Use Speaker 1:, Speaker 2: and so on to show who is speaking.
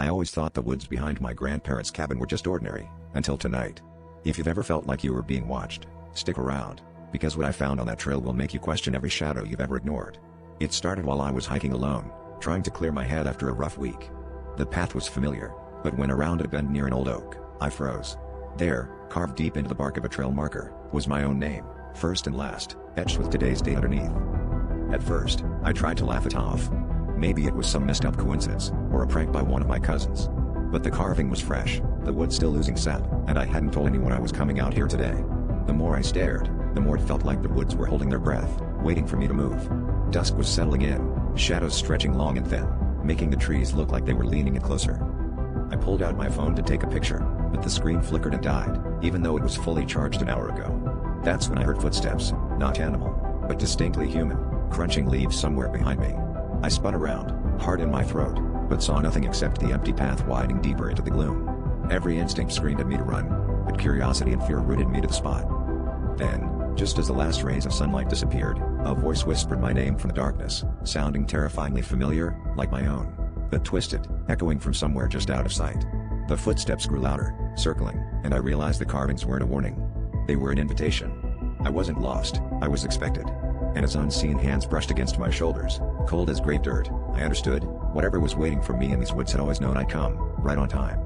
Speaker 1: I always thought the woods behind my grandparents' cabin were just ordinary, until tonight. If you've ever felt like you were being watched, stick around, because what I found on that trail will make you question every shadow you've ever ignored. It started while I was hiking alone, trying to clear my head after a rough week. The path was familiar, but when around a bend near an old oak, I froze. There, carved deep into the bark of a trail marker, was my own name, first and last, etched with today's date underneath. At first, I tried to laugh it off. Maybe it was some messed up coincidence, or a prank by one of my cousins. But the carving was fresh, the wood still oozing sap, and I hadn't told anyone I was coming out here today. The more I stared, the more it felt like the woods were holding their breath, waiting for me to move. Dusk was settling in, shadows stretching long and thin, making the trees look like they were leaning in closer. I pulled out my phone to take a picture, but the screen flickered and died, even though it was fully charged an hour ago. That's when I heard footsteps, not animal, but distinctly human, crunching leaves somewhere behind me. I spun around, heart in my throat, but saw nothing except the empty path widening deeper into the gloom. Every instinct screamed at me to run, but curiosity and fear rooted me to the spot. Then, just as the last rays of sunlight disappeared, a voice whispered my name from the darkness, sounding terrifyingly familiar, like my own, but twisted, echoing from somewhere just out of sight. The footsteps grew louder, circling, and I realized the carvings weren't a warning. They were an invitation. I wasn't lost, I was expected. And as unseen hands brushed against my shoulders, cold as grave dirt, I understood, whatever was waiting for me in these woods had always known I'd come, right on time.